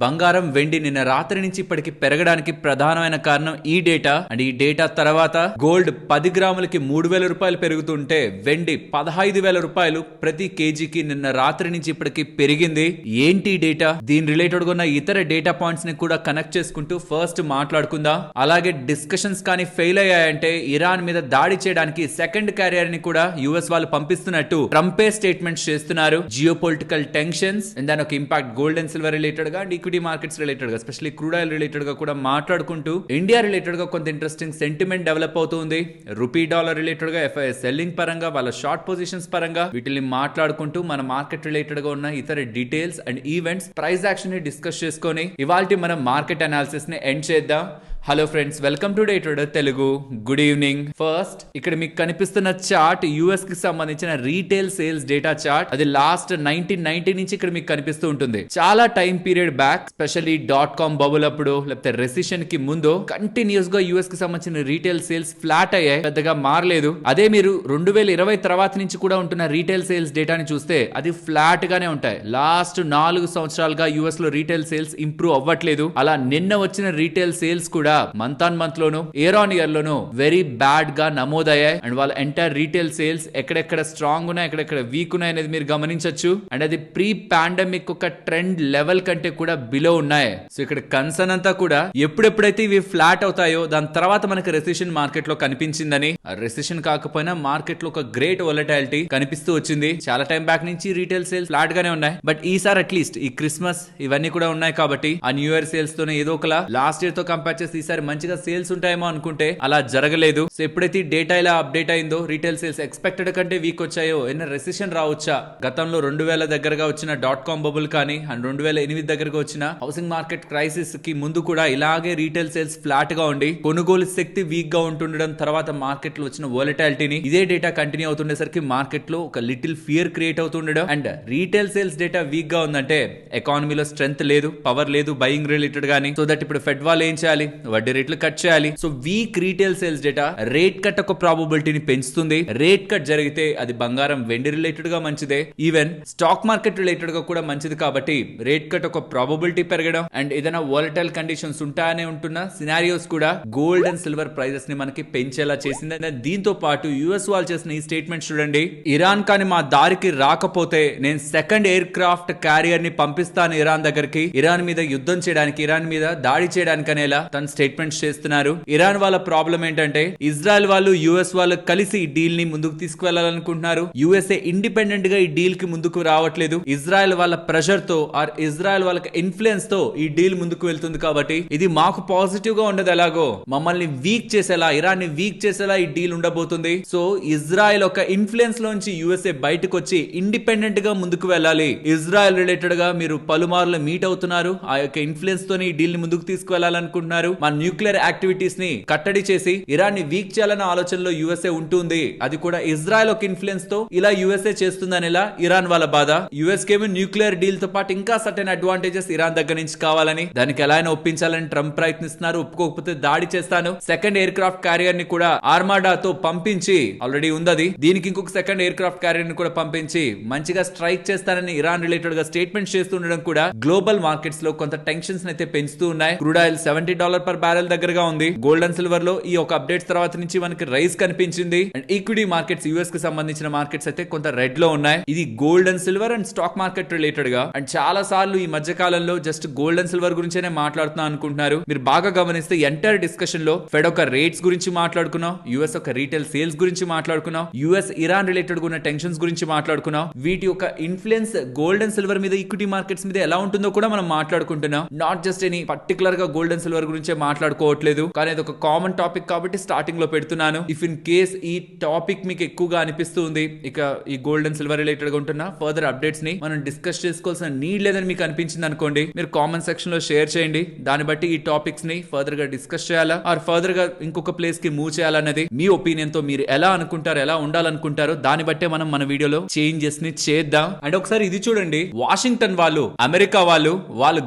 బంగారం వెండి నిన్న రాత్రి నుంచి ఇప్పటికి పెరగడానికి ప్రధానమైన కారణం ఈ డేటా. అండ్ ఈ డేటా తర్వాత గోల్డ్ 10 గ్రాములకి 3,000 రూపాయలు పెరుగుతుంటే వెండి 15,000 రూపాయలు ప్రతి కేజీకి నిన్న రాత్రి నుంచి ఇప్పటికి పెరిగింది. ఏంటి డేటా? దీని రిలేటెడ్ గా ఉన్న ఇతర డేటా పాయింట్స్ ని కూడా కనెక్ట్ చేసుకుంటూ ఫస్ట్ మాట్లాడుకుందాం. అలాగే డిస్కషన్స్ కానీ ఫెయిల్ అయ్యాయంటే ఇరాన్ మీద దాడి చేయడానికి సెకండ్ క్యారియర్ ని కూడా యుఎస్ వాళ్ళు పంపిస్తున్నట్టు ట్రంపే స్టేట్మెంట్స్ చేస్తున్నారు. జియో పొలిటికల్ టెన్షన్స్ అండ్ దాని ఒక impact gold and silver related గా, ఈక్విటీ మార్కెట్స్ రిలేటెడ్ గా, ఎస్పెషల్లీ క్రూడ్ ఆయిల్ రిలేటెడ్ గా కూడా మాట్లాడుకుంటూ ఇండియా రిలేటెడ్ గా కొంత ఇంట్రెస్టింగ్ సెంటిమెంట్ డెవలప్ అవుతుంది. రూపీ డాలర్ రిలేటెడ్ గా, ఎఫ్ఐఎస్ సెల్లింగ్ పరంగా, వాళ్ళ షార్ట్ పొజిషన్స్ పరంగా వీటిని మాట్లాడుకుంటూ మన మార్కెట్ రిలేటెడ్ గా ఉన్న ఇతర details and events, price action ని డిస్కస్ చేసుకొని ఇవాల్టి మనం మార్కెట్ అనాలిసిస్ ని ఎండ్ చేద్దాం. Hello friends, welcome to day trader Telugu. Good evening. First ఇక్కడ మీకు కనిపిస్తున్న చార్ట్ యుఎస్ కి సంబంధించిన రీటైల్ సేల్స్ డేటా చార్ట్. అది లాస్ట్ 1990 నుంచి ఇక్కడ మీకు కనిపిస్తూ ఉంటుంది. చాలా time period back, specially .com bubble అప్పుడు లేకపోతే రెసిషన్ కి ముందు కంటిన్యూస్ గా యుఎస్ కి సంబంధించిన రీటైల్ సేల్స్ ఫ్లాట్ అయ్యాయి, పెద్దగా మారలేదు. అదే మీరు 2020 తర్వాత నుంచి కూడా ఉంటున్న రీటైల్ సేల్స్ డేటాని చూస్తే అది ఫ్లాట్ గానే ఉంటాయి. లాస్ట్ 4 సంవత్సరాలుగా యుఎస్ లో రీటైల్ సేల్స్ ఇంప్రూవ్ అవ్వట్లేదు. అలా నిన్న వచ్చిన రీటైల్ సేల్స్ కూడా month on month loan, year on year loan very bad గా నమోదయ్యాయి. అండ్ వాళ్ళ ఎంటైర్ రీటైల్ సేల్స్ ఎక్కడెక్కడ స్ట్రాంగ్ ఉన్నాయి, ఎక్కడెక్కడ వీక్ ఉన్నాయి అనేది మీరు గమనించొచ్చు. అండ్ అది ప్రీ పాండమిక్ ఒక ట్రెండ్ లెవెల్ కంటే కూడా బిలో ఉన్నాయి. సో ఇక్కడ కన్సర్న్ అంతా కూడా ఎప్పుడెప్పుడైతే ఇవి ఫ్లాట్ అవుతాయో దాని తర్వాత మనకి రెసిషన్ మార్కెట్ లో కనిపించిందని. రెసిషన్ కాకపోయినా మార్కెట్ లో ఒక గ్రేట్ వొలటాలిటీ కనిపిస్తూ వచ్చింది. చాలా టైం బ్యాక్ నుంచి రీటైల్ సేల్స్ ఫ్లాట్ గానే ఉన్నాయి. బట్ ఈసారి అట్లీస్ట్ ఈ క్రిస్మస్ ఇవన్నీ కూడా ఉన్నాయి కాబట్టి ఆ న్యూ ఇయర్ సేల్స్ తోనే ఏదో ఒకలా లాస్ట్ ఇయర్ తో కంపేర్ చేసి ఈసారి మంచిగా సేల్స్ ఉంటాయేమో అనుకుంటే అలా జరగలేదు. సో ఎప్పుడైతే డేటా ఇలా అప్డేట్ అయిందో, రీటైల్ సేల్స్ ఎక్స్పెక్టెడ్ కంటే వీక్ వచ్చాయో, ఏమైనా రెసిషన్ రావచ్చా? గతంలో 2000 దగ్గరగా వచ్చిన .com బబుల్ కానీ అండ్ 2008 దగ్గరగా వచ్చిన హౌసింగ్ మార్కెట్ క్రైసిస్ కి ముందు కూడా ఇలాగే రీటైల్ సేల్స్ ఫ్లాట్ గా ఉండి కొనుగోలు శక్తి వీక్ గా ఉంటుండడం, తర్వాత మార్కెట్ లో వచ్చిన వోలటాలిటీని ఇదే డేటా కంటిన్యూ అవుతుండేసరికి మార్కెట్ లో ఒక లిటిల్ ఫియర్ క్రియేట్ అవుతుండడం. And retail sales data weak గా ఉందంటే ఎకానమీలో స్ట్రెంత్ లేదు, పవర్ లేదు బయింగ్ రిలేటెడ్ గానీ. సో దట్ ఇప్పుడు ఫెడ్ వాళ్ళు ఏం చేయాలి? వడ్డీ రేట్లు కట్ చేయాలి. So weak retail sales data rate cut ఒక ప్రాబబిలిటీని పెంచుతుంది. రేట్ కట్ జరిగితే అది బంగారం వెండి రిలేటెడ్ గా మంచిదే, ఈవెన్ స్టాక్ మార్కెట్ రిలేటెడ్ గా కూడా మంచిది. కాబట్టి రేట్ కట్ ఒక ప్రాబబిలిటీ పెరగడం అండ్ ఏదైనా వాలటైల్ కండిషన్స్ ఉంటాయనే ఉంటున్న సినారియోస్ కూడా గోల్డ్ అండ్ సిల్వర్ ప్రైజెస్ ని మనకి పెంచేలా చేసింది. దీంతో పాటు యుఎస్ వాళ్ళు చేసిన ఈ స్టేట్మెంట్ చూడండి. ఇరాన్ కానీ మా దారికి రాకపోతే నేను సెకండ్ ఎయిర్ క్రాఫ్ట్ క్యారియర్ ని పంపిస్తాను ఇరాన్ దగ్గరికి, ఇరాన్ మీద యుద్ధం చేయడానికి, ఇరాన్ మీద దాడి చేయడానికి అనేలా తన స్టేట్మెంట్స్ చేస్తున్నారు. ఇరాన్ వాళ్ళ ప్రాబ్లం ఏంటంటే ఇజ్రాయెల్ వాళ్ళు యుఎస్ వాళ్ళు కలిసి ఈ డీల్ ని ముందుకు తీసుకువెళ్లాలనుకుంటున్నారు. యుఎస్ఏ ఇండిపెండెంట్ గా ఈ డీల్ కి ముందుకు రావట్లేదు. ఇజ్రాయెల్ వాళ్ళ ప్రెషర్ తో ఆర్ ఇజ్రాయెల్ వాళ్ళకి ఇన్ఫ్లుయెన్స్ తో ఈ డీల్ ముందుకు వెళ్తుంది. కాబట్టి ఇది మాకు పాజిటివ్ గా ఉండదు, ఎలాగో మమ్మల్ని వీక్ చేసేలా, ఇరాన్ ని వీక్ చేసేలా ఈ డీల్ ఉండబోతుంది. సో ఇజ్రాయెల్ ఒక ఇన్ఫ్లుయెన్స్ లోంచి యుఎస్ఏ బయటకు వచ్చి ఇండిపెండెంట్ గా ముందుకు వెళ్ళాలి. ఇజ్రాయెల్ రిలేటెడ్ గా మీరు పలుమార్లు మీట్ అవుతున్నారు. ఆ యొక్క ఇన్ఫ్లుయెన్స్ తోని ఈ డీల్ ని ముందుకు తీసుకువెళ్లాలనుకుంటున్నారు. మన న్యూక్లియర్ యాక్టివిటీస్ ని కట్టడి చేసి ఇరాన్ ని వీక్ చేయాలన్న ఆలోచనలో యుఎస్ఏ ఉంటుంది. అది కూడా ఇజ్రాయెల్ ఒక ఇన్ఫ్లుయెన్స్ తో ఇలా యుఎస్ఏ చేస్తుందనేలా ఇరాన్ వాళ్ళ బాధ. యుఎస్ కేమో న్యూక్లియర్ డీల్ తో పాటు ఇంకా సర్టెన్ అడ్వాంటేజెస్ ఇరాన్ దగ్గర నుంచి కావాలని, దానికి ఎలా అయినా ఒప్పించాలని ట్రంప్ ప్రయత్నిస్తున్నారు. ఒప్పుకోకపోతే దాడి చేస్తాను, సెకండ్ ఎయిర్ క్రాఫ్ట్ క్యారియర్ ని కూడా ఆర్మాడాతో పంపించి, ఆల్రెడీ ఉంది, దీనికి ఇంకొక సెకండ్ ఎయిర్ క్రాఫ్ట్ క్యారియర్ ని కూడా పంపించి మంచిగా స్ట్రైక్ చేస్తానని ఇరాన్ రిలేటెడ్ గా స్టేట్మెంట్ చేస్తుండడం కూడా గ్లోబల్ మార్కెట్స్ లో కొంత టెన్షన్స్ అయితే పెంచుతూ ఉన్నాయి. క్రూడ్ ఆయిల్ $70 per barrel దగ్గరగా ఉంది. గోల్డ్ అండ్ సిల్వర్ లో ఈ ఒక అప్డేట్స్ తర్వాత నుంచి మనకి రైస్ కనిపించింది. అండ్ ఈక్విటీ మార్కెట్స్, యుఎస్ కి సంబంధించిన మార్కెట్స్ అయితే కొంత రెడ్ లో ఉన్నాయి. ఇది gold and silver and stock market related గా. అండ్ చాలా సార్లు ఈ మధ్య కాలంలో జస్ట్ గోల్డ్ అండ్ సిల్వర్ గురించేనే మాట్లాడుతున్నా అనుకుంటున్నారు. మీరు బాగా గమనిస్తే ఎంటైర్ డిస్కషన్ లో ఫెడ్ ఒక రేట్స్ గురించి మాట్లాడుకున్నాం, యుఎస్ ఒక రీటైల్ సేల్స్ గురించి మాట్లాడుకున్నాం, యుఎస్ ఇరాన్ రిలేటెడ్ ఉన్న టెన్షన్స్ గురించి మాట్లాడుకున్నాం. వీటి యొక్క ఇన్ఫ్లుయెన్స్ గోల్డ్ అండ్ సిల్వర్ మీద, ఈక్విటీ మార్కెట్స్ మీద ఎలా ఉంటుందో కూడా మనం మాట్లాడుకుంటున్నాం. నాట్ జస్ట్ ఎనీ పర్టికులర్ గా గోల్డ్ అండ్ సిల్వర్ గురించే మాట్లాడుకోవట్లేదు, కానీ అది ఒక కామన్ టాపిక్ కాబట్టి స్టార్టింగ్ లో పెడుతున్నాను. ఇఫ్ ఇన్ కేస్ ఈ టాపిక్ మీకు ఎక్కువగా అనిపిస్తుంది, ఇక ఈ గోల్డ్ అండ్ సిల్వర్ రిలేటెడ్ గా ఉంటున్న ఫర్దర్ అప్డేట్స్ ని మనం డిస్కస్ చేసుకోవాల్సిన నీడ్ లేదని మీకు అనిపించింది అనుకోండి, మీరు కామెంట్ సెక్షన్ లో షేర్ చేయండి. దాన్ని బట్టి ఈ టాపిక్స్ ని ఫర్దర్ గా డిస్కస్ చేయాలా ఆర్ ఫర్దర్ గా ఇంకొక ప్లేస్ కి మూవ్ చేయాలన్నది మీ ఒపీనియన్ తో మీరు ఎలా అనుకుంటారు, ఎలా ఉండాలనుకుంటారో దాన్ని బట్టే మనం మన వీడియోలో చేంజెస్ ని చేద్దాం. అండ్ ఒకసారి ఇది చూడండి, వాషింగ్టన్ వాళ్ళు, అమెరికా వాళ్ళు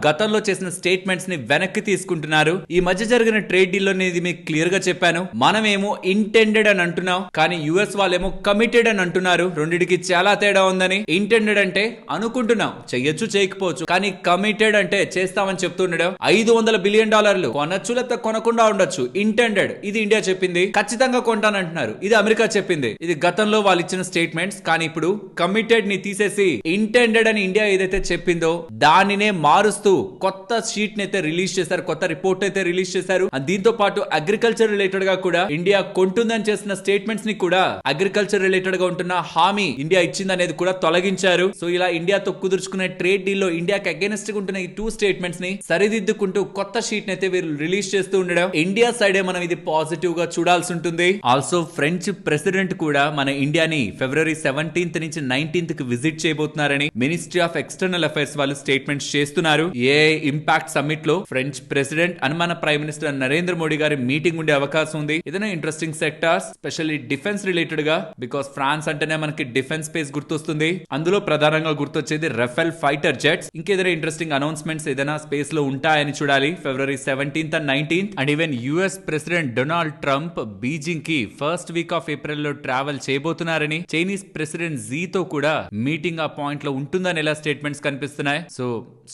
గతంలో చేసిన స్టేట్మెంట్స్ ని వెనక్కి తీసుకుంటున్నారు. ఈ మధ్య జరిగిన ట్రేడ్ డీల్ అనేది మీకు క్లియర్ గా చెప్పాను. మనమేమో ఇంటెండెడ్ అని అంటున్నాం, కానీ యుఎస్ వాళ్ళేమో కమిటెడ్ అని అంటున్నారు. రెండిటికి చాలా తేడా ఉందని. ఇంటెండెడ్ అంటే అనుకుంటున్నాం, చెయ్యొచ్చు చేయకపోవచ్చు, కానీ కమిటెడ్ అంటే చేస్తామని చెప్తుండడం. $500 బిలియన్ కొనొచ్చు లేకపోతే కొనకుండా ఉండొచ్చు. ఇంటెండెడ్ ఇది ఇండియా చెప్పింది, ఖచ్చితంగా కొంటానంటున్నారు ఇది అమెరికా చెప్పింది. ఇది గతంలో వాళ్ళు ఇచ్చిన స్టేట్మెంట్స్. కానీ ఇప్పుడు కమిటెడ్ ని తీసేసి ఇంటెండెడ్ అని ఇండియా ఏదైతే చెప్పిందో దానినే మారుస్తూ కొత్త షీట్ ని అయితే రిలీజ్ చేశారు, కొత్త రిపోర్ట్ అయితే రిలీజ్ చేశారు. దీంతో పాటు అగ్రికల్చర్ రిలేటెడ్ గా కూడా ఇండియా కొంటుందని చేసిన స్టేట్మెంట్స్ ని కూడా అగ్రికల్చర్ రిలేటెడ్ గా ఉంటున్న హామీ ఇండియా ఇచ్చిందనేది కూడా తొలగించారు. సో ఇలా ఇండియాతో కుదుర్చుకునే ట్రేడ్ డీల్ లో ఇండియాకి అగైనెస్ట్ గా ఉంటున్న ఈ 2 స్టేట్మెంట్స్ ని సరిదిద్దుకుంటూ కొత్త షీట్ ని అయితే వీరు రిలీజ్ చేస్తూ ఉండడం ఇండియా సైడే మనం ఇది పాజిటివ్ గా చూడాల్సి ఉంటుంది. ఆల్సో ఫ్రెంచ్ ప్రెసిడెంట్ కూడా మన ఇండియాని ఫిబ్రవరి 17th నుంచి 19th కి విజిట్ చేయబోతున్నారని మినిస్ట్రీ ఆఫ్ ఎక్స్టర్నల్ అఫైర్స్ వాళ్ళు స్టేట్మెంట్స్ చేస్తున్నారు. ఏ ఇంపాక్ట్ సమ్మిట్ లో ఫ్రెంచ్ ప్రెసిడెంట్ అండ్ మన ప్రైమ్ మినిస్టర్ నరేంద్ర మోడీ గారి మీటింగ్ ఉండే అవకాశం ఉంది. ఏదైనా interesting sectors specially defence related గా, బికాస్ ఫ్రాన్స్ అంటేనే మనకి డిఫెన్స్ స్పేస్ గుర్తొస్తుంది. అందులో ప్రధానంగా గుర్తొచ్చేది రఫేల్ ఫైటర్ జెట్స్. ఇంకేదైనా ఇంట్రెస్టింగ్ అనౌన్స్మెంట్స్ ఏదైనా స్పేస్ లో ఉంటాయని చూడాలి February 17th and 19th. And even US president Donald Trump Beijing కి ఫస్ట్ వీక్ ఆఫ్ ఏప్రిల్ లో ట్రావెల్ చేయబోతున్నారని, చైనీస్ ప్రెసిడెంట్ జీ తో కూడా మీటింగ్ ఆ పాయింట్ లో ఉంటుందని ఎలా స్టేట్మెంట్స్ కనిపిస్తున్నాయి. సో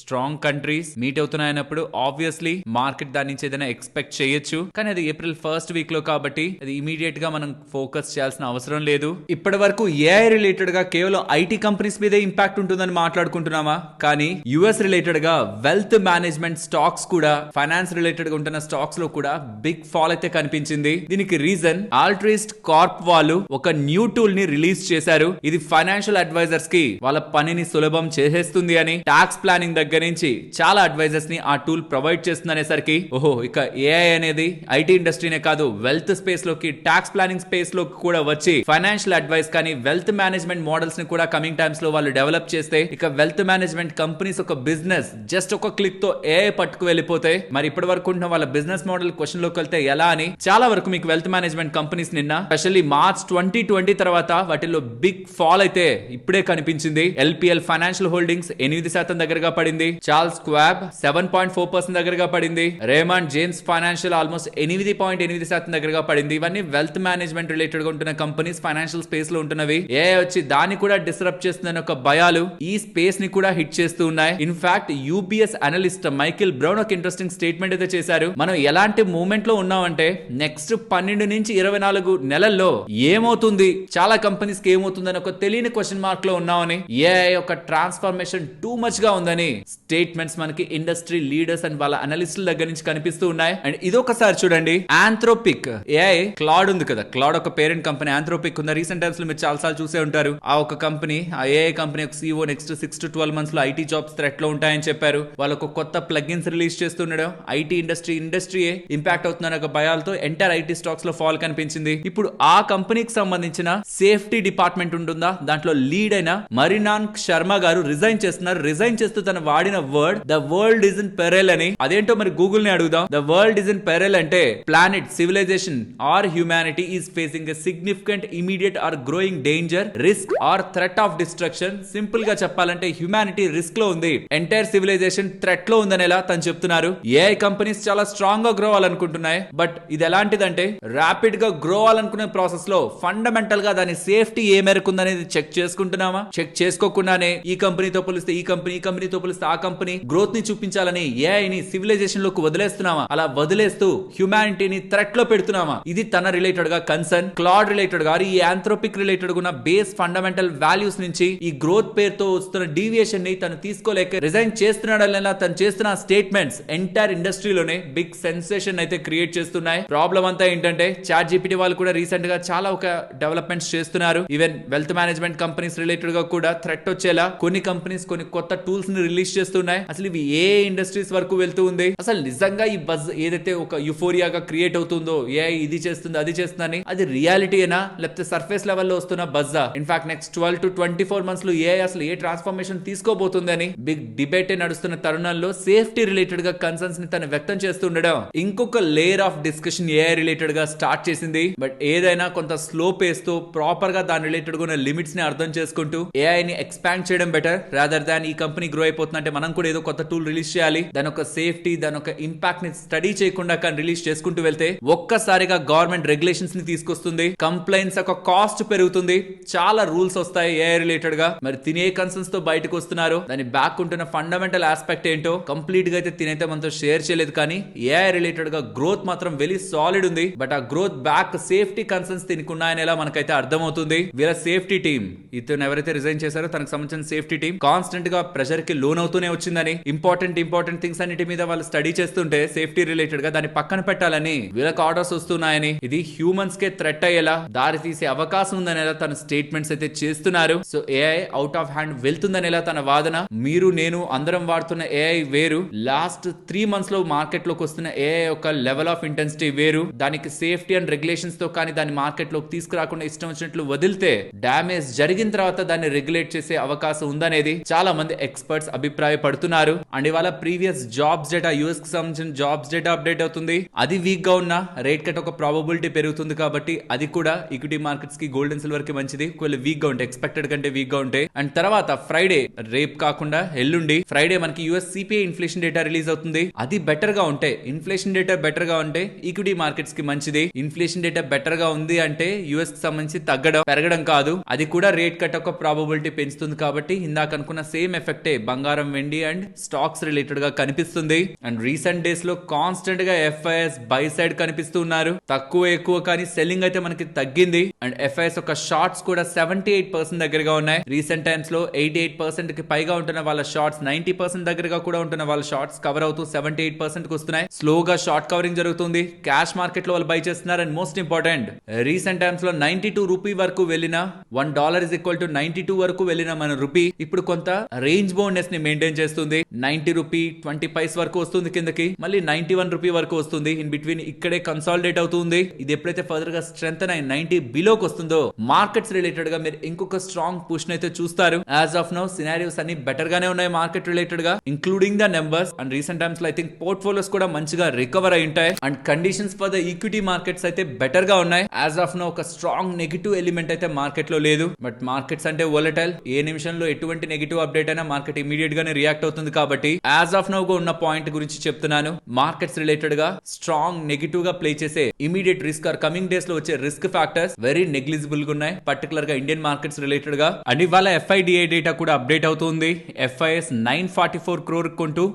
స్ట్రాంగ్ కంట్రీస్ మీట్ అవుతున్నాయన్నప్పుడు ఆబ్వియస్లీ మార్కెట్ దాని నుంచి ఏదైనా ఎక్స్పెక్ట్ చేయొచ్చు. కానీ అది ఏప్రిల్ 1st వీక్ లో కాబట్టి అది ఇమీడియట్ గా మనం ఫోకస్ చేయాల్సిన అవసరం లేదు. ఇప్పటి వరకు ఏఐ రిలేటెడ్ గా కేవలం ఐటీ కంపెనీస్ మీదే ఇంపాక్ట్ ఉంటుందని మాట్లాడుకుంటున్నామా, కానీ యుఎస్ రిలేటెడ్ గా వెల్త్ మేనేజ్మెంట్ స్టాక్స్ కూడా, ఫైనాన్స్ రిలేటెడ్ గా ఉంటున్న స్టాక్స్ లో కూడా బిగ్ ఫాల్ అయితే కనిపించింది. దీనికి రీజన్ ఆల్ట్రిస్ట్ కార్ప్ వాళ్ళు ఒక న్యూ టూల్ ని రిలీజ్ చేశారు. ఇది ఫైనాన్షియల్ అడ్వైజర్స్ కి వాళ్ళ పనిని సులభం చేసేస్తుంది అని, టాక్స్ ప్లానింగ్ దగ్గర నుంచి చాలా అడ్వైజర్స్ ని ఆ టూల్ ప్రొవైడ్ చేస్తుంది అనేసరికి ఓహో ఇక ఏఐ అనేది ఐటీ ఇండస్ట్రీనే కాదు వెల్త్ స్పేస్ లోకి, టాక్స్ ప్లానింగ్ స్పేస్ లోకి కూడా వచ్చి ఫైనాన్షియల్ అడ్వైస్ కానీ వెల్త్ మేనేజ్మెంట్ మోడల్స్ ని కూడా కమింగ్ టైమ్స్ లో వాళ్ళు డెవలప్ చేస్తే ఇక వెల్త్ మేనేజ్మెంట్ కంపెనీస్ ఒక బిజినెస్ జస్ట్ ఒక క్లిక్ తో ఏఐ పట్టుకు వెళ్ళిపోతే మరి ఇప్పటి వరకు ఉన్న వాళ్ళ బిజినెస్ మోడల్ క్వశ్చన్ లోకి వెళ్తే ఎలా అని చాలా వరకు మీకు వెల్త్ మేనేజ్మెంట్ కంపెనీస్ నిన్న స్పెషల్లీ మార్చ్ 2020 తర్వాత వాటిల్లో బిగ్ ఫాల్ అయితే ఇప్పుడే కనిపించింది. ఎల్పిఎల్ ఫైనాన్షియల్ హోల్డింగ్స్ 8% దగ్గరగా పడింది, చార్ల్స్ స్క్వాబ్ 7.4% దగ్గరగా పడింది, రేమండ్ జేమ్స్ ఫైనాన్షియల్ ఆల్మోస్ట్ 8.8% దగ్గరగా పడింది. ఇవన్నీ వెల్త్ మేనేజ్మెంట్ రిలేటెడ్ గా ఉంటున్న కంపెనీస్, ఫైనాన్షియల్ స్పేస్ లో ఉంటున్నవి. ఏఐ వచ్చి దాన్ని కూడా డిస్టర్బ్ చేస్తుందని ఒక భయాలు ఈ స్పేస్ ని కూడా హిట్ చేస్తూ ఉన్నాయి. In fact UBS analyst Michael brown ఒక ఇంట్రెస్టింగ్ స్టేట్మెంట్ అయితే చేశారు. మనం ఎలాంటి మూవ్మెంట్ లో ఉన్నామంటే నెక్స్ట్ 12 నుంచి 24 నెలల్లో ఏమవుతుంది, చాలా కంపెనీస్ కి ఏమవుతుందని ఒక తెలియని క్వశ్చన్ మార్క్ లో ఉన్నామని, ఏఐ ఒక ట్రాన్స్ఫర్మేషన్ టూ మచ్ గా ఉందని స్టేట్మెంట్స్ మనకి ఇండస్ట్రీ లీడర్స్ అండ్ వాళ్ళ అనలిస్టుల దగ్గర నుంచి కనిపిస్తూ ఉన్నాయి. అండ్ ఇదొకసారి చూడండి, ఆంథ్రోపిక్ ఏఐ క్లౌడ్ ఉంది కదా, క్లౌడ్ ఒక పేరెంట్ కంపెనీ ఆంథ్రోపిక్ ఉంది. రీసెంట్ టైమ్స్ లో మీరు చాలా సార్లు చూసే ఉంటారు. ఆ ఒక కంపెనీ, ఆ ఏఐ కంపెనీ ఒక CEO నెక్స్ట్ 6 to 12 months లో ఐటీ జాబ్స్ థ్రెట్ లో ఉంటాయని చెప్పారు. వాళ్ళకు కొత్త ప్లగిన్స్ రిలీజ్ చేస్తుండడం ఐటీ ఇండస్ట్రీయే ఇంపాక్ట్ అవుతుందని ఒక భయాలతో ఎంటైర్ ఐటీ స్టాక్స్ లో ఫాల్ కనిపించింది. ఇప్పుడు ఆ కంపెనీకి సంబంధించిన సేఫ్టీ డిపార్ట్మెంట్ ఉంటుందా, దాంట్లో లీడ్ అయిన మరినాన్క్ శర్మ గారు రిజైన్ చేస్తున్నారు. రిజైన్ చేస్తూ తను వాడిన word the world is in peril అని. అదేంటో మరి గూగుల్ ని అడుగుదాం. The world is in peril అంటే planet, civilization or humanity is facing a significant immediate or growing danger, risk or threat of destruction. Simple గా చెప్పాలంటే హ్యూమానిటీ రిస్క్ లో ఉంది, ఎంటైర్ సివిలైజేషన్ థ్రెట్ లో ఉందని ఎలా తను చెప్తున్నారు. ఏఐ కంపెనీస్ చాలా స్ట్రాంగ్ గా గ్రో అవ్వాలనుకుంటున్నాయి. బట్ ఇది ఎలాంటిదంటే ర్యాపిడ్ గా గ్రో అవ్వాలనుకునే ప్రాసెస్ లో ఫండమెంటల్ గా దాని సేఫ్టీ ఏ మేరకు ఉందనేది చెక్ చేసుకుంటున్నామా? చెక్ చేసుకోకుండానే ఈ కంపెనీతో పోలిస్తే ఈ కంపెనీతో పోలిస్తే ఆ కంపెనీ గ్రోత్ ని చూపించాలని ఏఐని సివిలైజేషన్ లోకి వదిలేస్తున్నామా? అలా వదిలేస్తూ హ్యూమానిటీని థ్రెట్ లో పెడుతున్నామా? ఇది తన రిలేటెడ్ గా కన్సర్న్. క్లాడ్ రిలేటెడ్ గా ఈ ఆంథ్రోపిక్ రిలేటెడ్ గా ఉన్న బేస్ ఫండమెంటల్ వాల్యూస్ నుంచి ఈ గ్రోత్ పేరుతో వస్తున్న డీవియేషన్ ని తను తీసుకోలేక రిజైన్ చేస్తున్నాడనేలా తను చేస్తున్న స్టేట్మెంట్స్ ఎంటైర్ ఇండస్ట్రీలోనే బిగ్ సెన్సేషన్ అయితే క్రియేట్ చేస్తున్నాయి. ప్రాబ్లం అంతా ఏంటంటే చాట్ జీపీటీ వాళ్ళు కూడా రీసెంట్ గా చాలా ఒక డెవలప్మెంట్స్ చేస్తున్నారు. Even wealth management companies related గా కూడా థ్రెట్ వచ్చేలా కొన్ని కంపెనీస్ కొన్ని కొత్త టూల్స్ ని రిలీజ్ చేస్తున్నాయి. అసలు ఇవి ఏ ఇండస్ట్రీస్ వరకు వెళ్తూ ఉంది? అసలు నిజంగా ఈ బజ్ ఏదైతే ఒక యుఫోరియాగా క్రియేట్ అవుతుందో ఏ ఇది చేస్తుంది అది చేస్తుందని, అది రియాలిటీనా లేకపోతే సర్ఫేస్ లెవెల్లో వస్తున్న బజ్జా? ఇన్ఫాక్ట్ నెక్స్ట్ 12 to 24 months లో ఏ అసలు ఏ ట్రాన్స్ఫర్మేషన్ తీసుకోబోతుంది అని బిగ్ డిబేట్ నడుస్తున్న తరుణంలో సేఫ్టీ రిలేటెడ్ గా కన్సర్న్స్ ని తను వ్యక్తం చేస్తుండడం ఇంకొక layer of discussion AI related గా స్టార్ట్ చేసింది. బట్ ఏదైనా కొంత స్లో పేస్ తో ప్రాపర్ గా దాని రిలేటెడ్ గా ఉన్న లిమిట్స్ ని అర్థం చేసుకుంటూ ఏఐ ని ఎక్స్పాండ్ చేయడం బెటర్ రాదర్ దాన్ ఈ కంపెనీ గ్రో అయిపోతుందంటే మనం కూడా ఏదో కొత్త టూల్ రిలీజ్ చేయాలి, దాని ఒక సేఫ్టీ దాని ఒక ఇంపాక్ట్ ఇంపాక్ట్ ని స్టడీ చేయకుండా కానీ రిలీజ్ చేసుకుంటూ వెళ్తే ఒక్కసారిగా గవర్నమెంట్ రెగ్యులేషన్స్ ని తీసుకొస్తుంది, కంప్లైంట్స్ యొక్క కాస్ట్ పెరుగుతుంది, చాలా రూల్స్ వస్తాయి ఏఐ రిలేటెడ్ గా. మరి తినే కన్సర్న్స్ తో బయటకు వస్తున్నారు, దాని బ్యాక్ ఉంటున్న ఫండమెంటల్ ఆస్పెక్ట్ ఏంటో కంప్లీట్ గా అయితే తినైతే మనతో షేర్ చేయలేదు. కానీ ఏఐ రిలేటెడ్ గా గ్రోత్ మాత్రం వెరీ సాలిడ్ ఉంది. బట్ ఆ గ్రోత్ బ్యాక్ సేఫ్టీ కన్సర్న్స్ తినుకున్నాయని ఎలా మనకైతే అర్థమవుతుంది. వీళ్ళ సేఫ్టీ టీమ్, ఇతను ఎవరైతే రిజైన్ చేశారో తనకు సంబంధించిన సేఫ్టీ టీమ్ కాన్స్టెంట్ గా ప్రెషర్ కి లోన్ అవుతూనే వచ్చిందని, ఇంపార్టెంట్ థింగ్స్ అన్నిటి మీద వాళ్ళు స్టడీ చేస్తుంటే సేఫ్టీ రిలేటెడ్ గా దాన్ని పక్కన పెట్టాలని వీళ్ళకి ఆర్డర్స్ వస్తున్నాయని, ఇది హ్యూమన్స్ కే థ్రెట్ అయ్యేలా దారి తీసే అవకాశం ఉందనేలా తన స్టేట్మెంట్స్ అయితే చేస్తున్నారు. So AI out of hand వెళ్తుందనేలా తన వాదన. మీరు నేను అందరం వాడుతున్న ఏఐ వేరు, లాస్ట్ 3 months లో మార్కెట్ లోకి వస్తున్న ఏఐ యొక్క లెవెల్ ఆఫ్ ఇంటెన్సిటీ వేరు. దానికి సేఫ్టీ అండ్ రెగ్యులేషన్స్ తో కానీ దాన్ని మార్కెట్ లోకి తీసుకురాకుండా ఇష్టం వచ్చినట్లు వదిలితే డ్యామేజ్ జరిగిన తర్వాత దాన్ని రెగ్యులేట్ చేసే అవకాశం ఉందనేది చాలా మంది ఎక్స్పర్ట్స్ అభిప్రాయపడుతున్నారు. అండ్ ఇవాళ ప్రీవియస్ జాబ్స్ డేటా, యూఎస్ కి సంబంధించిన జాబ్స్ డేటా అప్డేట్ అవుతుంది. అది వీక్ గా ఉన్న రేట్ కట్ ఒక ప్రాబబిలిటీ పెరుగుతుంది కాబట్టి అది కూడా ఈక్విటీ మార్కెట్స్ కి, గోల్డ్ అండ్ సిల్వర్ కి మంచిది. ఒకవేళ వీక్ గా ఉంటే, ఎక్స్పెక్టెడ్ కంటే వీక్ గా ఉంటాయి. అండ్ తర్వాత ఫ్రైడే, రేపు కాకుండా ఎల్లుండి ఫ్రైడే మనకి US CPI inflation data release అవుతుంది. అది బెటర్ గా ఉంటే, ఇన్ఫ్లేషన్ డేటా బెటర్ గా ఉంటే ఈక్విటీ మార్కెట్స్ కి మంచిది. ఇన్ఫ్లేషన్ డేటా బెటర్ గా ఉంది అంటే యుఎస్ కి సంబంధించి తగ్గడం పెరగడం కాదు, అది కూడా రేట్ కట్ ఒక ప్రాబబిలిటీ పెంచుతుంది. కాబట్టి ఇందాక అనుకున్న సేమ్ ఎఫెక్టే బంగారం, వెండి అండ్ స్టాక్స్ రిలేటెడ్ గా కనిపిస్తుంది. అండ్ రీసెంట్ డేస్ లో కాన్స్టెంట్ గా ఎఫ్ఐఎస్ బై సైడ్ కనిపిస్తూ ఉన్నారు. తక్కువ ఎక్కువ కానీ సెల్లింగ్ అయితే మనకి తగ్గింది. అండ్ ఎఫ్ఐఎస్ ఒక షార్ట్స్ కూడా 78% దగ్గరగా ఉన్నాయి. రీసెంట్ టైమ్స్ లో 88% కి పైగా ఉంటున్న వాళ్ళ షార్ట్స్ 90% దగ్గరగా కూడా ఉంటున్న వాళ్ళ షార్ట్స్ కవర్ అవుతూ 78% కి వస్తున్నాయి. స్లోగా షార్ట్ కవరింగ్ జరుగుతుంది. క్యాష్ మార్కెట్ లో వాళ్ళు బై చేస్తున్నారు. And most important, recent times లో 92 రూపీ వరకు వెళ్ళిన $1 = 92 వరకు వెళ్ళిన మన రూపీ ఇప్పుడు కొంత రేంజ్ బౌండ్నెస్ ని మెయింటైన్ చేస్తుంది. 90 రూపీ 20 పైస్ వరకు వస్తుంది కిందకి, మళ్ళీ 91 రూపీ వరకు వస్తుంది. ఇన్ బిట్వీన్ ఇక్కడే కన్సాలిడేట్ అవుతుంది. ఇది ఎప్పుడైతే ఫర్దర్ గా స్ట్రెంత్ 90 బిలోకి వస్తుందో మార్కెట్స్ రిలేటెడ్ గా మీరు ఇంకొక స్ట్రాంగ్ పుష్ అయితే చూస్తారు. యాజ్ ఆఫ్ నౌ సినారియోస్ అన్ని బెటర్ గానే ఉన్నాయి మార్కెట్ రిలేటెడ్ గా, including the numbers. And recent times లో ఐ థింక్ పోర్ట్ఫోలియోస్ కూడా మంచిగా రికవర్ అయి ఉంటాయి. And conditions for the equity markets అయితే బెటర్ గా ఉన్నాయి. యాజ్ ఆఫ్ నౌ ఒక స్ట్రాంగ్ నెగిటివ్ ఎలిమెంట్ అయితే మార్కెట్ లో లేదు. బట్ మార్కెట్స్ అంటే వోలటైల్, ఏ నిమిషంలో ఎటువంటి నెగిటివ్ అప్డేట్ అయినా మార్కెట్ ఇమీడియట్ గానే రియాక్ట్ అవుతుంది. కాబట్టి యాజ్ ఆఫ్ నౌ గా ఉన్న పాయింట్ గురించి చెప్తున్నాను. మార్కెట్స్ రిలేటెడ్ గా స్ట్రాంగ్ నెగిటివ్ గా ప్లే చేసే immediate risk or coming days లో వచ్చే రిస్క్ ఫ్యాక్టర్స్ వెరీ నెగ్లిజిబుల్ గా ఉన్నాయి, పర్టికులర్ గా ఇండియన్ మార్కెట్స్ రిలేటెడ్ గా. అండ్ ఇవాళ ఎఫ్ఐడిఐ డేటా కూడా అప్డేట్ అవుతుంది. ఎఫ్ఐఎస్ 944 crore కొంటూ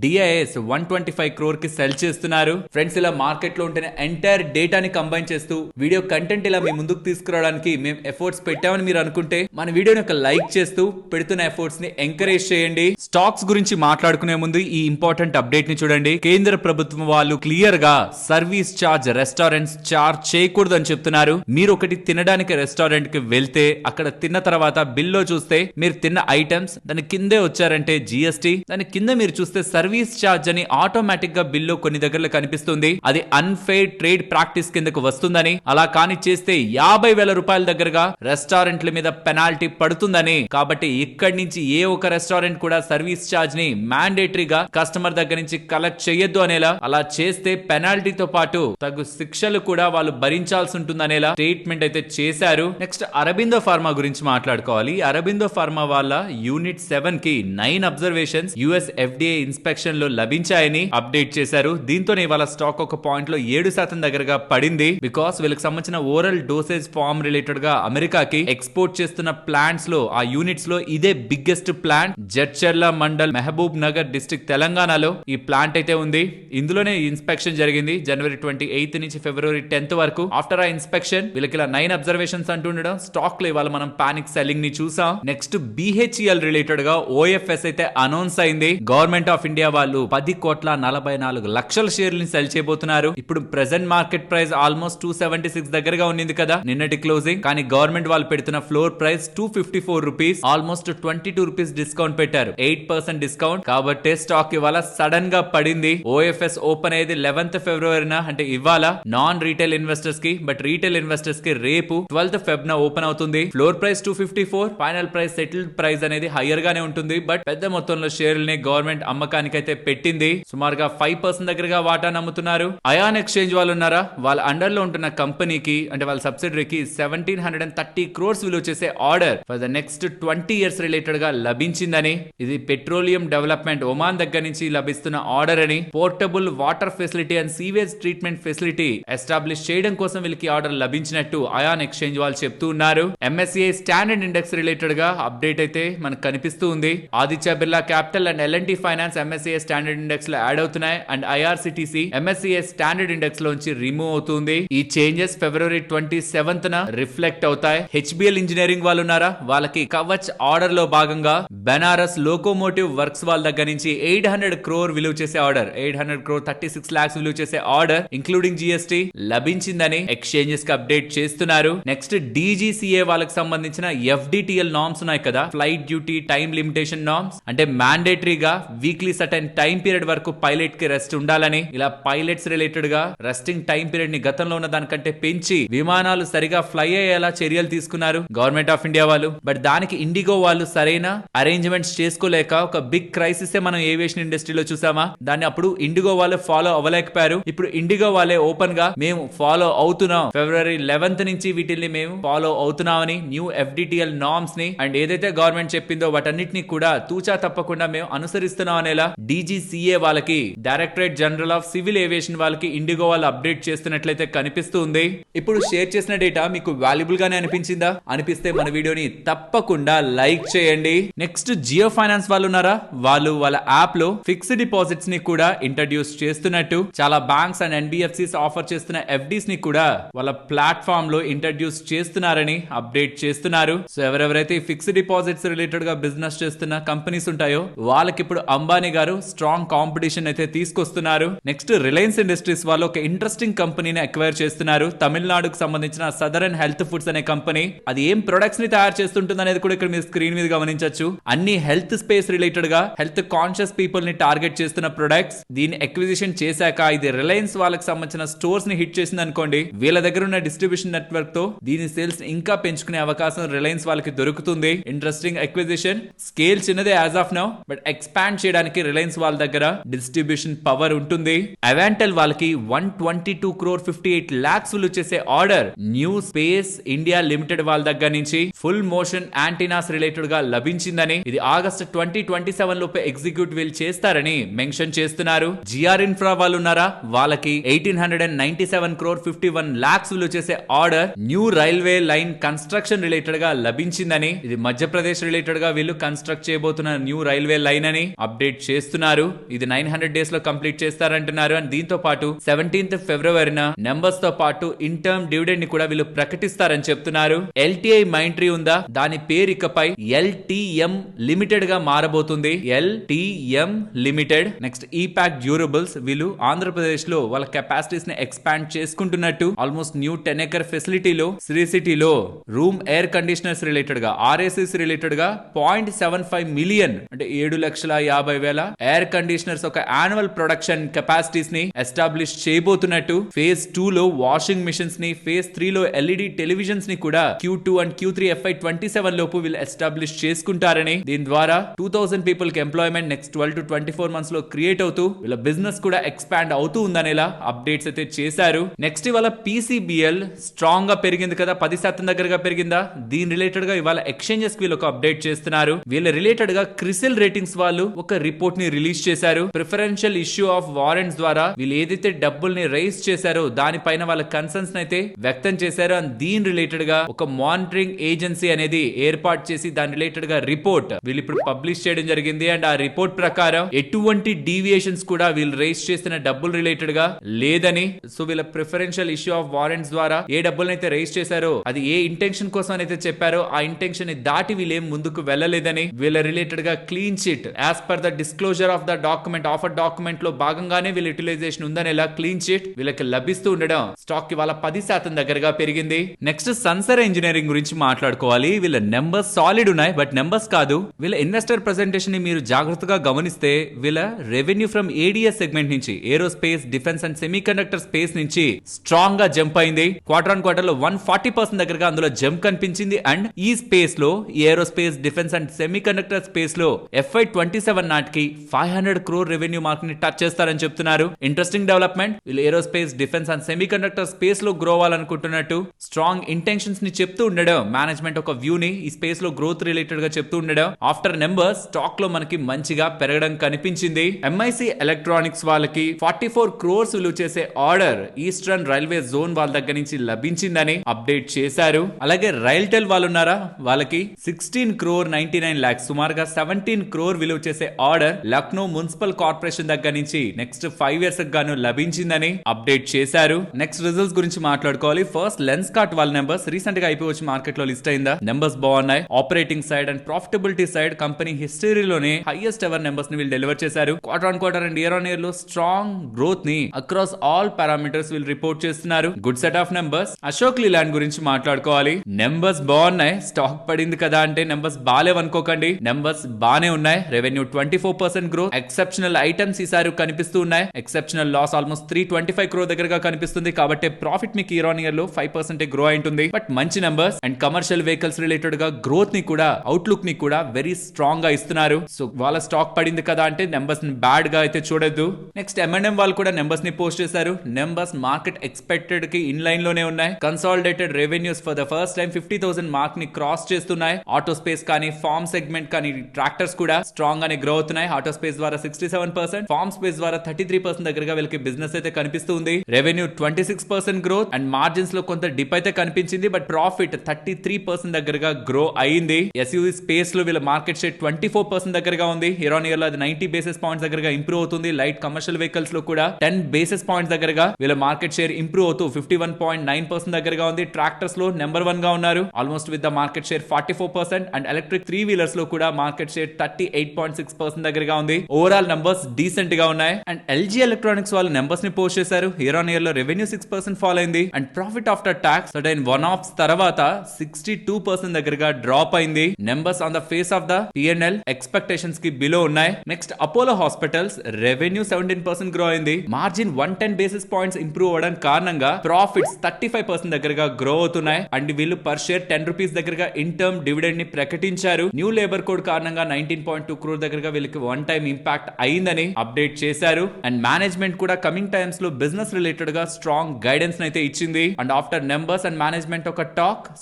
డిఐఎస్ 125 crore కి సెల్ చేస్తున్నారు. ఫ్రెండ్స్, ఇలా మార్కెట్ లో ఉంటేనే ఎంటైర్ డేటాని కంబైన్ చేస్తూ వీడియో కంటెంట్ ఇలా మీ ముందుకు తీసుకురావడానికి మేము ఎఫర్ట్స్ పెట్టామని మీరు అనుకుంటే మన వీడియోని ఒక లైక్ చేస్తూ పెడుతున్న ఎఫర్ట్స్ ని ఎంకరేజ్ చేయండి. స్టాక్స్ గురించి మాట్లాడుకునే ముందు ఈ ఇంపార్టెంట్ అప్డేట్ ని చూడండి. కేంద్ర ప్రభుత్వం వాళ్ళు క్లియర్ గా సర్వీస్ చార్జ్ రెస్టారెంట్స్ చార్జ్ చేయకూడదు అని చెప్తున్నారు. మీరు ఒకటి తినడానికి రెస్టారెంట్ కి వెళ్తే అక్కడ తిన్న తర్వాత బిల్లో చూస్తే మీరు తిన్న ఐటమ్స్ దాని కిందే వచ్చారంటే జిఎస్టీ, దాని కింద మీరు చూస్తే సర్వీస్ ఛార్జ్ అని ఆటోమేటిక్ గా బిల్లో కొన్ని దగ్గరలో కనిపిస్తుంది. అది అన్ఫెయిర్ ట్రేడ్ ప్రాక్టీస్ కిందకు వస్తుందని, అలా కాని చేస్తే 50,000 రూపాయల దగ్గరగా రెస్టారెంట్ల మీద పెనాల్టీ పడుతుందని. కాబట్టి ఇక్కడి నుంచి ఏ ఒక రెస్టారెంట్ కూడా సర్వీస్ ఛార్జ్ ని మ్యాండేటరీగా కస్టమర్ దగ్గర నుంచి కలెక్ట్ చేయొద్దు అనేలా, అలా చేస్తే పెనాల్టీతో పాటు తగు శిక్షలు కూడా వాళ్ళు భరించాల్సి ఉంటుందనేలా స్టేట్మెంట్ అయితే చేశారు. నెక్స్ట్ అరబిందో ఫార్మా గురించి మాట్లాడుకోవాలి. అరబిందో ఫార్మా వాళ్ళ యూనిట్ 7 కి 9 అబ్జర్వేషన్స్ యుఎస్ ఎఫ్డిఏ ఇన్స్పెక్షన్ లో లభించాయని అప్డేట్ చేశారు. దీంతోనే వాళ్ళ స్టాక్ ఒక పాయింట్ లో 7% దగ్గరగా పడింది. బికాస్ వీళ్ళకి సంబంధించిన ఓరల్ డోసేజ్ ఫార్మ్ రిలేటెడ్ గా అమెరికాకి ఎక్స్పోర్ట్ చేస్తున్న ప్లాంట్స్ లో, ఆ యూనిట్స్ లో ఇదే biggest plant. Jadcherla mandal, Mahabubnagar district, తెలంగాణలో ఈ ప్లాంట్ అయితే ఉంది. ఇందులోనే ఇన్స్పెక్షన్ జరిగింది జనవరి 28 నుంచి ఫిబ్రవరి 10 వరకు. ఆఫ్టర్ ఆ ఇన్స్పెక్షన్ వీళ్ళకి ఇలా 9 అబ్జర్వేషన్స్ అంటుండడం స్టాక్ లో ఇవాళ మనం పానిక్ సెల్లింగ్ ని చూసాం. నెక్స్ట్ బిహెచ్ఈఎల్ రిలేటెడ్ గా ఓఎఫ్ఎస్ అయితే అనౌన్స్ అయింది. గవర్నమెంట్ ఆఫ్ ఇండియా వాళ్ళు 10,44 లక్షల షేర్లని సెల్ చేయబోతున్నారు. ఇప్పుడు ప్రెసెంట్ మార్కెట్ ప్రైస్ ఆల్మోస్ట్ 276 దగ్గరగా ఉంది కదా నిన్నటి క్లోజింగ్. కానీ గవర్నమెంట్ వాళ్ళు పెడుతున్న floor price 254 rupees, almost 22 rupees discount పెట్టారు, 8% డిస్కౌంట్. కాబట్టి స్టాక్ ఇవాళ సడన్ గా పడింది. ఓఎఫ్ఎస్ ఓపెన్ అయ్యేది 11th ఫిబ్రవరిన, అంటే ఇవాళ నాన్ రీటైల్ ఇన్వెస్టర్స్ కి. బట్ రీటైల్ ఇన్వెస్టర్స్ కి రేపు 12th ఫెబ్ ఓపెన్ అవుతుంది. Floor price 254, final price settled price అనేది హైయర్ గానే ఉంటుంది. బట్ పెద్ద మొత్తంలో షేర్లని గవర్నమెంట్ అమ్మకానికి చేయడానికైతే పెట్టింది. సుమారుగా 5% దగ్గరగా వాటా నమ్ముతున్నారు. అయాన్ ఎక్స్చేంజ్ వాళ్ళు ఉన్నారా, వాళ్ళ అండర్ లో ఉంటున్న కంపెనీకి అంటే వాళ్ళ సబ్సిడరీకి 1730 crores విలువ చేసే order for the next 20 years related గా లభించిందని, ఇది పెట్రోలియం డెవలప్మెంట్ ఒమాన్ దగ్గర నుంచి లభిస్తున్న ఆర్డర్ అని, portable water facility and sewage treatment facility establish చేయడం కోసం వీళ్ళకి ఆర్డర్ లభించినట్టు అయాన్ ఎక్స్చేంజ్ వాళ్ళు చెప్తూ ఉన్నారు. MSCI స్టాండర్డ్ ఇండెక్స్ రిలేటెడ్ గా అప్డేట్ అయితే మనకు కనిపిస్తూ ఉంది. Aditya Birla capital and L&T finance MSCI standard index లో యాడ్ అవుతున్నాయి and IRCTC MSCI standard index లోంచి రిమూవ్ అవుతుంది. ఈ చేంజెస్ February 27th రిఫ్లెక్ట్ అవుతాయి. HBL ఇంజనీరింగ్ వాళ్ళు ఉన్నారా, వాళ్ళకి కవచ్ ఆర్డర్ లో భాగంగా బెనారస్ లోకోమోటివ్ వర్క్స్ వాళ్ళ దగ్గర నుంచి 800 crore విలువ చేసే ఆర్డర్, 800 crore 36 lakhs విలువ చేసే ఆర్డర్ ఇంక్లూడింగ్ GST లభించిందని ఎక్స్చేంజెస్ కి అప్డేట్ చేస్తున్నారు. నెక్స్ట్ DGCA వాళ్ళకి సంబంధించిన FDTL నార్మ్స్ ఉన్నాయి కదా, flight duty time limitation norms, అంటే మ్యాండేటరీగా వీక్లీ సర్టెన్ టైం పీరియడ్ వరకు పైలట్ కి రెస్ట్ ఉండాలని, ఇలా పైలట్స్ రిలేటెడ్ గా రెస్టింగ్ టైం పీరియడ్ ని గతంలో ఉన్న దానికంటే పెంచి విమానాలు సరిగా ఫ్లై అయ్యేలా చర్యలు తీసుకున్నారు గవర్నమెంట్ ఆఫ్ ఇండియా వాళ్ళు. బట్ దానికి ఇండిగో వాళ్ళు సరైన అరేంజ్మెంట్స్ చేసుకోలేక ఒక బిగ్ క్రైసిస్ మనం ఏవియేషన్ ఇండస్ట్రీలో చూసామా, దాన్ని అప్పుడు ఇండిగో వాళ్ళు ఫాలో అవ్వలేకపోయారు. ఇప్పుడు ఇండిగో వాళ్ళే ఓపెన్ గా మేము ఫాలో అవుతున్నాం, February 11th నుంచి వీటిని మేము ఫాలో అవుతున్నామని న్యూ FDTL నార్మ్స్ ని అండ్ ఏదైతే గవర్నమెంట్ చెప్పిందో వాటన్నిటిని కూడా తూచా తప్పకుండా మేము అనుసరిస్తున్నాం అనేలా DGCA వాళ్ళకి, directorate general of civil aviation వాళ్ళకి ఇండిగో వాళ్ళు అప్డేట్ చేస్తున్నట్లయితే కనిపిస్తుంది. ఇప్పుడు షేర్ చేసిన డేటా మీకు వాల్యుబుల్ గానే అనిపించిందా? అనిపిస్తే మన వీడియోని తప్పకుండా లైక్ చేయండి. నెక్స్ట్ జియో ఫైనాన్స్ వాళ్ళు ఉన్నారా, వాళ్ళు వాళ్ళ యాప్ లో ఫిక్స్డ్ డిపాజిట్స్ ని కూడా ఇంట్రడ్యూస్ చేస్తున్నట్టు, చాలా బ్యాంక్స్ అండ్ NBFCs ఆఫర్ చేస్తున్న FDs ని కూడా వాళ్ళ ప్లాట్ఫామ్ లో ఇంట్రడ్యూస్ చేస్తున్నారని అప్డేట్ చేస్తున్నారు. సో ఎవరెవరైతే ఫిక్స్డ్ డిపాజిట్స్ రిలేటెడ్ గా బిజినెస్ చేస్తున్న కంపెనీస్ ఉంటాయో వాళ్ళకి ఇప్పుడు అంబానీ గారు స్ట్రాంగ్ కాంపిటీషన్ అయితే తీసుకొస్తున్నారు. నెక్స్ట్ రిలయన్స్ ఇండస్ట్రీస్ వాళ్ళు ఒక ఇంట్రెస్టింగ్ కంపెనీని అక్వైర్ చేస్తున్నారు. తమిళనాడుకు సంబంధించిన సదరన్ హెల్త్ ఫుడ్స్ అనే కంపెనీ. అది ఏం ప్రొడక్ట్స్ ని తయారు చేస్తుంటుంది అనేది కూడా ఇక్కడ మీరు స్క్రీన్ మీద గమనించవచ్చు. అన్ని హెల్త్ స్పేస్ రిలేటెడ్ గా హెల్త్ కాన్షియస్ పీపుల్ ని టార్గెట్ చేస్తున్న ప్రొడక్ట్స్. దీన్ని అక్విజిషన్ చేశాక ఇది రిలయన్స్ వాళ్ళకి సంబంధించిన స్టోర్స్ ని హిట్ చేసింది అనుకోండి, వీళ్ళ దగ్గర ఉన్న డిస్ట్రిబ్యూషన్ నెట్వర్క్ తో దీని సేల్స్ ఇంకా పెంచుకునే అవకాశం రిలయన్స్ వాళ్ళకి దొరుకుతుంది. Interesting acquisition. స్కేల్ చిన్నదే as of now, but expand చేయడానికి రిలయన్స్ వాళ్ళ దగ్గర డిస్ట్రిబ్యూషన్ పవర్ ఉంటుంది. అవాంటెల్ వాళ్ళకి 122 crore 58 lakhs విలువ చేసే order new space India limited వాళ్ళ దగ్గర నుంచి ఫుల్ మోషన్ యాంటీనాస్ రిలేటెడ్ గా లభించిందని, ఇది ఆగస్ట్ 2027 లోపే ఎగ్జిక్యూట్ వీల్ చేస్తారని మెన్షన్ చేస్తున్నారు. జిఆర్ ఇన్ఫ్రా వాళ్ళు ఉన్నారా, వాళ్ళకి 1897 crore 51 lakhs విలువ చేసే order new railway line construction related గా లభించిందని, ఇది మధ్యప్రదేశ్ రిలేటెడ్ గా వీళ్ళు కన్స్ట్రక్ట్ చేయబోతున్న న్యూ రైల్వే లైన్ అని అప్డేట్ చేస్తున్నారు. ఇది 900 days లో కంప్లీట్ చేస్తారంటున్నారు. అండ్ దీంతో పాటు 17th February నెంబర్స్ తో పాటు ఇంటర్మ్ డివిడెండ్ ని కూడా వీళ్ళు ప్రకటిస్తారని చెప్తున్నారు. LTI మైంట్రీ ఉందా, దాని పేరు ఇకపై LTM లిమిటెడ్ గా మారబోతుంది. LTM limited. Next EPACK durables, వీళ్ళు ఆంధ్రప్రదేశ్ లో వాళ్ళ కెపాసిటీస్ ని ఎక్స్పాండ్ చేసుకుంటున్నట్టు ఆల్మోస్ట్ న్యూ 10 acre ఫెసిలిటీలో శ్రీ సిటీలో రూమ్ ఎయిర్ కండిషనర్స్ రిలేటెడ్ గా RACs రిలేటెడ్ గా 0.75 million అంటే 7,50,000 ఎయిర్ కండిషనర్స్ ఒక యాన్యువల్ ప్రొడక్షన్ కెపాసిటీస్ ని ఎస్టాబ్లిష్ చేయబోతున్నట్టు, phase 2 లో వాషింగ్ మిషన్స్ ని, phase 3 లో LED టెలివిజన్స్ ని కూడా Q2 అండ్ Q3 FY27 లోపు వీళ్ళు ఎస్టాబ్లిష్ చేసుకుంటారని, దీని ద్వారా 2000 పీపుల్ కి ఎంప్లాయ్మెంట్ నెక్స్ట్ 12 to 24 months లో క్రియేట్ అవుతూ వీళ్ళ బిజినెస్ కూడా ఎక్స్పాండ్ అవుతూ ఉందనేలా అప్డేట్స్ అయితే చేశారు. నెక్స్ట్ ఇవాళ PCBL స్ట్రాంగ్ గా పెరిగింది కదా, 10% దగ్గరగా పెరిగిందా, దీని రిలేటెడ్ గా ఇవాళ ఎక్స్చేంజెస్ వీళ్ళు ఒక అప్డేట్ చేస్తున్నారు. వీళ్ళ రిలేటెడ్ గా క్రిసిల్ రేటింగ్స్ వాళ్ళు ఒక రిపోర్ట్ ని రిలీజ్ చేశారు. ప్రిఫరెన్షియల్ ఇష్యూ ఆఫ్ వారెంట్స్ ద్వారా వీళ్ళు ఏదైతే డబ్బుల్ని రైజ్ చేశారో దానిపైన వాళ్ళ కన్సర్న్స్ అయితే వ్యక్తం చేశారు. అండ్ దీని రిలేటెడ్ గా ఒక మానిటరింగ్ ఏజెన్సీ అనేది ఏర్పాటు చేసి దాని రిలేటెడ్ గా రిపోర్ట్ వీళ్ళు ఇప్పుడు పబ్లిష్ చేయడం జరిగింది. అండ్ ఆ రిపోర్ట్ ప్రకారం ఎటువంటి డీవియేషన్స్ కూడా వీళ్ళు రైజ్ చేసిన డబ్బులు రిలేటెడ్ గా లేదని, సో వీళ్ళ ప్రిఫరెన్షియల్ ఇష్యూ ఆఫ్ వారెంట్స్ ద్వారా ఏ డబ్బులనైతే రైజ్ చేశారో అది ఏ ఇంటెన్షన్ కోసం అయితే చెప్పారో ఆ ఇంటెన్షన్ ని దాటి వీళ్ళేం ముందుకు వెళ్ళలేదని, వీళ్ళ రిలేటెడ్ గా clean chit as per the disclosure of the document offer document లో భాగంగానే వీళ్ళ యూటిలైజేషన్ ఉందని ఇలా క్లీన్ చిట్ వీళ్ళకి లభిస్తూ ఉండడం స్టాక్ కి వాళ్ళ 10% దగ్గరగా పెరిగింది. నెక్స్ట్ సన్సర్ ఇంజనీరింగ్ గురించి మాట్లాడుకుందాం. మాట్లాడుకోవాలి. వీళ్ళ నెంబర్స్ సాలిడ్ ఉన్నాయి, బట్ నెంబర్స్ కాదు, వీళ్ళ ఇన్వెస్టర్ ప్రెజెంటేషన్ ని మీరు జాగ్రత్తగా గమనిస్తే వీళ్ళ రెవెన్యూ ఫ్రమ్ ఏడిఎస్ సెగ్మెంట్ నుంచి, aerospace defence and semi conductor space నుంచి స్ట్రాంగ్ గా జంప్ అయింది. క్వార్టర్ ఆన్ క్వార్టర్ లో 140% దగ్గరగా అందులో జంప్ కనిపించింది. అండ్ ఈ స్పేస్ లో, ఈ aerospace defence and semi conductor space లో FY27 నాటికి 500 crore రెవెన్యూ మార్క్ ని టచ్ చేస్తారని చెప్తున్నారు. Interesting development. వీళ్ళు aerospace defence and semi conductor space లో గ్రో అవ్వాలనుకుంటున్నట్టు స్ట్రాంగ్ ఇంటెన్షన్స్ ని చెప్తూ ఉండడం, మేనేజ్మెంట్ ఒక వ్యూ ని ఈ స్పేస్ లో గ్రోత్ రిలేటెడ్ గా చెప్తూ ఉండడం, ఆఫ్టర్ నెంబర్స్ స్టాక్ లో మనకి మంచిగా పెరగడం కనిపించింది. ఎంఐసి ఎలక్ట్రానిక్స్ వాళ్ళకి 44 crores విలువ చేసే ఆర్డర్ ఈస్టర్న్ రైల్వే జోన్ వాళ్ళ దగ్గర నుంచి లభించిందని అప్డేట్ చేశారు. అలాగే రైల్టెల్ వాళ్ళు ఉన్నారా, వాళ్ళకి 16.99 crore సుమారుగా 17 crore విలువ చేసే ఆర్డర్ లక్నో మున్సిపల్ కార్పొరేషన్ దగ్గర నుంచి నెక్స్ట్ 5 years గాను లభించిందని అప్డేట్ చేశారు. నెక్స్ట్ రిజల్ట్స్ గురించి మాట్లాడుకోవాలి. ఫస్ట్ లెన్స్ కార్ట్ వాళ్ళ నెంబర్స్ రీసెంట్ గా అయిపోయి వచ్చి మార్కెట్ లో లిస్ట్ అయిందా. నెంబర్స్ బాగున్నాయి. Operating side and profitability side company హిస్టరీలోనే హైయెస్ట్ ఎవర్ నెంబర్స్ ని వీళ్ళు డెలివర్ చేశారు. Quarter on quarter and year on year లో స్ట్రాంగ్ గ్రోత్ ని అక్రాస్ ఆల్ పారామీటర్స్ వీళ్ళు రిపోర్ట్ చేస్తున్నారు. Good set of numbers. Ashok Leyland గురించి మాట్లాడుకోవాలి. నెంబర్స్ బాగున్నాయి. స్టాక్ పడింది కదా అంటే నెంబర్స్ బాలేవనుకోకండి, నెంబర్స్ బానే ఉన్నాయి. Revenue 24% growth. ఎక్సెప్షనల్ ఐటమ్స్ ఈసారి కనిపిస్తూ ఉన్నాయి. ఎక్సెప్షనల్ లాస్ ఆల్మోస్ట్ 325 crore దగ్గరగా కనిపిస్తుంది. కాబట్టి ప్రాఫిట్ మీకు ఇయర్ ఆన్ ఇయర్ లో 5% గ్రో అయింటుంది. బట్ మంచి numbers. And commercial vehicles related గా గ్రోత్ ని కూడా, అవుట్లుక్ ని కూడా వెరీ స్ట్రాంగ్ గా ఇస్తున్నారు. సో వాళ్ళ స్టాక్ పడింది కదా అంటే నెంబర్స్ ని బ్యాడ్ గా అయితే చూడొద్దు. నెక్స్ట్ M&M వాళ్ళు కూడా నెంబర్స్ ని పోస్ట్ చేశారు. నెంబర్స్ మార్కెట్ ఎక్స్పెక్టెడ్ కి ఇన్ లైన్ లోనే ఉన్నాయి. Consolidated revenues for the first time 50,000 mark ని క్రాస్ చేస్తున్నాయి. ఆటో స్పేస్ కానీ, ఫార్మ్ సెగ్మెంట్ కానీ, ట్రాక్టర్స్ కూడా స్ట్రాంగ్ గానే గ్రో అవుతున్నాయి. ఆటో స్పేస్ ద్వారా 67%, ఫార్మ్ స్పేస్ ద్వారా 33% దగ్గరగా వీళ్ళకి బిజినెస్ అయితే కనిపిస్తుంది. రెవెన్యూ 26% గ్రోత్ అండ్ మార్జిన్స్ లో కొంత డిప్ అయితే కనిపించింది. బట్ ప్రాఫిట్ 33% దగ్గరగా గ్రో అయింది. ఎస్యూవీ స్పేస్ లో వీళ్ళ మార్కెట్ షేర్ 24% దగ్గరగా ఉంది. ఇయర్ ఆన్ ఇయర్ లో అది 90 basis points దగ్గరగా ఇంప్రూవ్ అవుతుంది. లైట్ కమర్షియల్ వెహికల్స్ లో కూడా 10 basis points దగ్గరగా వీళ్ళ మార్కెట్ షేర్ ఇంప్రూవ్ అవుతూ 51.9% దగ్గరగా ఉంది. ట్రాక్టర్స్ లో నెంబర్ 1 గా ఉన్నారు, almost with the market share 44%. And electric 3 wheelers లో కూడా మార్కెట్ షేర్ 38.6% దగ్గరగా ఉంది. ఓవరాల్ నంబర్స్ డీసెంట్ గా ఉన్నాయి. అండ్ ఎల్జీ ఎలక్ట్రానిక్స్ వాళ్ళు నెంబర్స్ ని పోస్ట్ చేశారు. ఇయర్ ఆన్ ఇయర్ లో రెవెన్యూ 6% ఫాల్ అయింది. And profit after tax certain one offs తర్వాత 62% దగ్గరగా డ్రాప్ అయింది. Numbers on the face of the P&L expectations కి బిలో ఉన్నాయి. Next Apollo hospitals revenue 17% grow అయింది. మార్జిన్ 110 basis points ఇంప్రూవ్ అవడం కారణంగా ప్రాఫిట్స్ 35% దగ్గరగా గ్రో అవుతున్నాయి. అండ్ వీళ్ళు పర్ షేర్ 10 rupees దగ్గరగా ఇన్ టర్మ్ డివిడెండ్ ని ప్రకటించారు. న్యూ లేబర్ కోడ్ కారణంగా 19.2 crore దగ్గరగా వీళ్ళకి వన్ టైం ఇంపాక్ట్ అయిందని అప్డేట్ చేశారు. అండ్ మేనేజ్మెంట్ కూడా కమింగ్ టైమ్స్ లో బిజినెస్ రిలేటెడ్ గా స్ట్రాంగ్ గైడెన్స్ అయితే ఇచ్చింది. And after numbers and management ఒక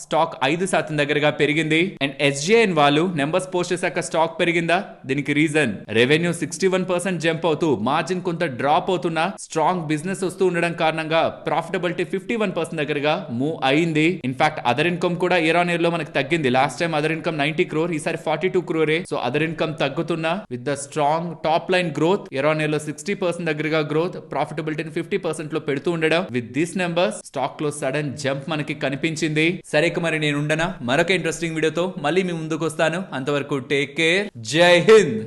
స్టాక్ 5% దగ్గరగా పెరిగింది. అండ్ SJN వాళ్ళు నెంబర్స్ పోస్ట్ చేశాక స్టాక్ పెరిగిందా, దీనికి రీజన్ రెవెన్యూ 61% జంప్ అవుతూ మార్జిన్ కొంత డ్రాప్ అవుతున్నా స్ట్రాంగ్ బిజినెస్ వస్తూ ఉండడం కారణంగా ప్రాఫిటబిలిటీ 51% దగ్గరగా మూవ్ అయింది. ఇన్ఫాక్ట్ అదర్ ఇన్కమ్ కూడా ఇయర్ ఆన్ ఇయర్ లో మనకి తగ్గింది. Last time other income 90 crore, ఈసారి 42 crore. సో అదర్ ఇన్కమ్ తగ్గుతున్నా with the strong top line growth year on year లో 60% దగ్గరగా గ్రోత్, ప్రాఫిటబిలిటీని 50% లో పెడుతూ ఉండడం. విత్ దిస్ నెంబర్స్ స్టాక్ లో సడన్ జంప్ మనకి కనిపించింది. సరే మరి నేను ఉండనా, మరొక ఇంట్రెస్టింగ్ వీడియోతో మళ్ళీ మీ ముందుకు వస్తాను. అంతవరకు టేక్ కేర్. జై హింద్.